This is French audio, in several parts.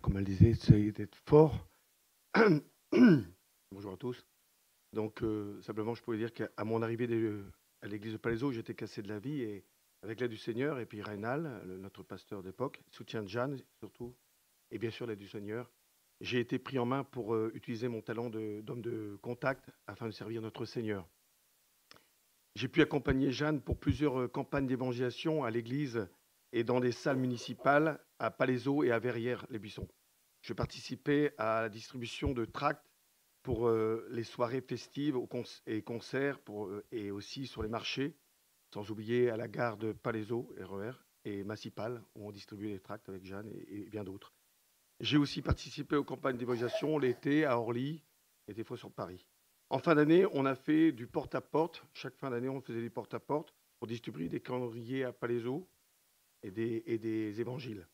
comme elle disait, c'est d'être fort. Bonjour à tous. Donc, simplement, je pouvais dire qu'à mon arrivée à l'église de Palaiseau, j'étais cassé de la vie et avec l'aide du Seigneur et puis Reynal, notre pasteur d'époque, soutien de Jeanne surtout, et bien sûr l'aide du Seigneur, j'ai été pris en main pour utiliser mon talent d'homme de contact afin de servir notre Seigneur. J'ai pu accompagner Jeanne pour plusieurs campagnes d'évangélisation à l'église et dans des salles municipales à Palaiseau et à Verrières-les-Buissons. Je participais à la distribution de tracts pour les soirées festives et concerts et aussi sur les marchés, sans oublier à la gare de Palaiseau, RER, et Massipal, où on distribuait les tracts avec Jeanne et bien d'autres. J'ai aussi participé aux campagnes d'évangélisation l'été à Orly et des fois sur Paris. En fin d'année, on a fait du porte-à-porte. Chaque fin d'année, on faisait des porte-à-porte pour distribuer des calendriers à Palaiseau et des évangiles.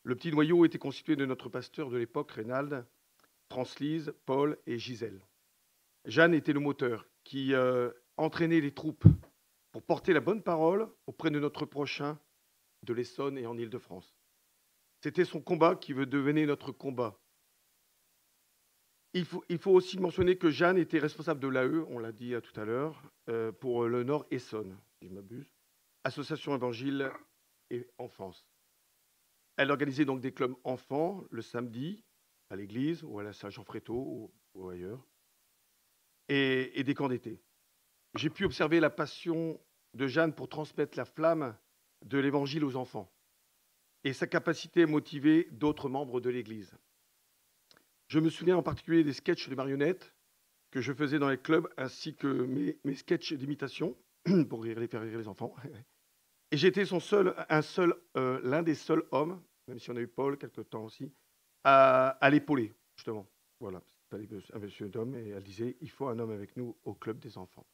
Le petit noyau était constitué de notre pasteur de l'époque, Reynald, Francelise, Paul et Gisèle. Jeanne était le moteur qui entraînait les troupes pour porter la bonne parole auprès de notre prochain de l'Essonne et en Île-de-France. C'était son combat qui veut devenir notre combat. Il faut aussi mentionner que Jeanne était responsable de l'AE, on l'a dit tout à l'heure, pour le Nord Essonne, si je m'abuse, Association Évangile et Enfance. Elle organisait donc des clubs enfants le samedi à l'église ou à la Saint-Jean-Fréteau ou ailleurs, et des camps d'été. J'ai pu observer la passion de Jeanne pour transmettre la flamme de l'évangile aux enfants et sa capacité à motiver d'autres membres de l'église. Je me souviens en particulier des sketchs de marionnettes que je faisais dans les clubs, ainsi que mes sketchs d'imitation pour faire rire les enfants. Et j'étais l'un des seuls hommes, même si on a eu Paul quelque temps aussi, à l'épauler, justement. Voilà, c'était un monsieur d'homme, et elle disait, il faut un homme avec nous au club des enfants.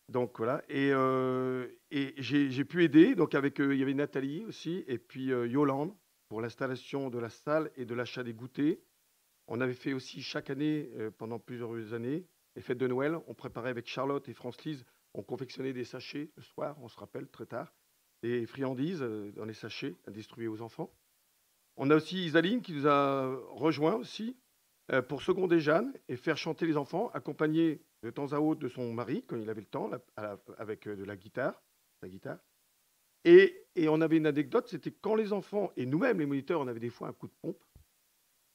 Donc voilà, et j'ai pu aider, donc il y avait Nathalie aussi, et puis Yolande, pour l'installation de la salle et de l'achat des goûters. On avait fait aussi chaque année, pendant plusieurs années, les fêtes de Noël. On préparait avec Charlotte et Francelise, on confectionnait des sachets le soir, on se rappelle, très tard, des friandises dans les sachets à distribuer aux enfants. On a aussi Isaline qui nous a rejoint aussi pour seconder Jeanne et faire chanter les enfants, accompagné de temps à autre de son mari, quand il avait le temps, avec de la guitare. Et on avait une anecdote, c'était quand les enfants, et nous-mêmes les moniteurs, on avait des fois un coup de pompe.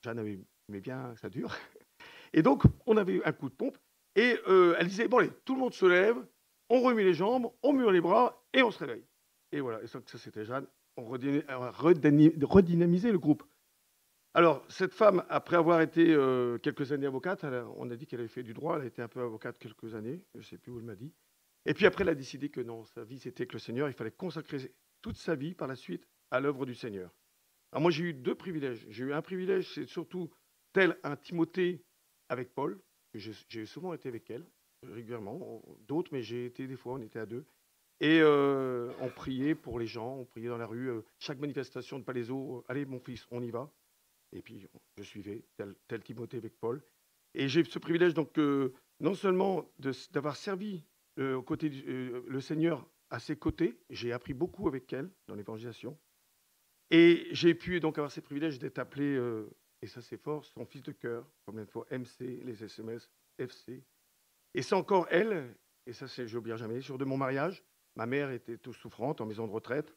Jeanne aimait bien que ça dure. Et donc, on avait un coup de pompe. Et elle disait, bon allez, tout le monde se lève, on remet les jambes, on mure les bras et on se réveille. Et voilà, et ça c'était Jeanne. On redynamisait le groupe. Alors, cette femme, après avoir été quelques années avocate, on a dit qu'elle avait fait du droit, elle a été un peu avocate quelques années, je ne sais plus où elle m'a dit. Et puis après, elle a décidé que non, sa vie c'était que le Seigneur, il fallait consacrer toute sa vie par la suite à l'œuvre du Seigneur. Alors moi, j'ai eu deux privilèges. J'ai eu un privilège, c'est surtout tel un Timothée avec Paul, que j'ai souvent été avec elle, régulièrement, d'autres, mais j'ai été des fois, on était à deux. Et on priait pour les gens, on priait dans la rue, chaque manifestation de Palaiseau, allez mon fils, on y va. Et puis je suivais, tel Timothée avec Paul. Et j'ai ce privilège donc non seulement d'avoir servi aux côtés le Seigneur à ses côtés, j'ai appris beaucoup avec elle dans l'évangélisation, et j'ai pu donc avoir ces privilèges d'être appelé, et ça c'est fort, son fils de cœur, combien de fois MC, les SMS, FC. Et c'est encore elle, et ça je n'oublierai jamais, jour de mon mariage, ma mère était toute souffrante en maison de retraite.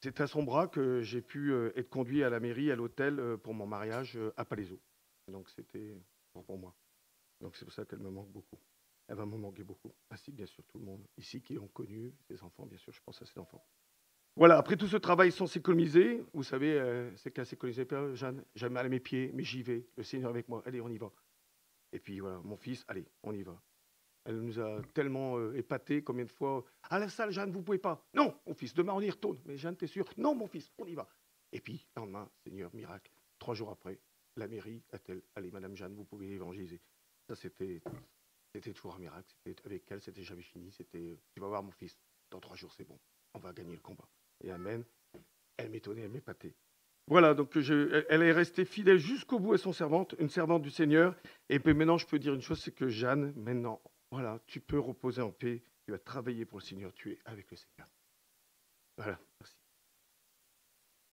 C'est à son bras que j'ai pu être conduit à la mairie, à l'hôtel, pour mon mariage à Palaiseau. Donc c'était fort pour moi. Donc c'est pour ça qu'elle me manque beaucoup. Elle va me manquer beaucoup, ainsi que bien sûr tout le monde ici qui ont connu, ses enfants, bien sûr, je pense à ses enfants. Voilà, après tout ce travail sans s'économiser, vous savez, c'est qu'à s'économiser, Jeanne, j'ai mal à mes pieds, mais j'y vais, le Seigneur avec moi, allez, on y va. Et puis voilà, mon fils, allez, on y va. Elle nous a tellement épatés, combien de fois, à la salle, Jeanne, vous pouvez pas. Non, mon fils, demain on y retourne. Mais Jeanne, t'es sûr? Non, mon fils, on y va. Et puis, lendemain, Seigneur, miracle, 3 jours après, la mairie a-t-elle, allez, Madame Jeanne, vous pouvez évangéliser. Ça, c'était toujours un miracle. C'était avec elle, c'était jamais fini. C'était, tu vas voir, mon fils, dans 3 jours, c'est bon, on va gagner le combat. Et amen. Elle m'étonnait, elle m'épatait. Voilà, donc elle est restée fidèle jusqu'au bout à son servante, une servante du Seigneur. Et puis maintenant, je peux dire une chose, c'est que Jeanne, maintenant, voilà, tu peux reposer en paix, tu vas travailler pour le Seigneur, tu es avec le Seigneur. Voilà, merci.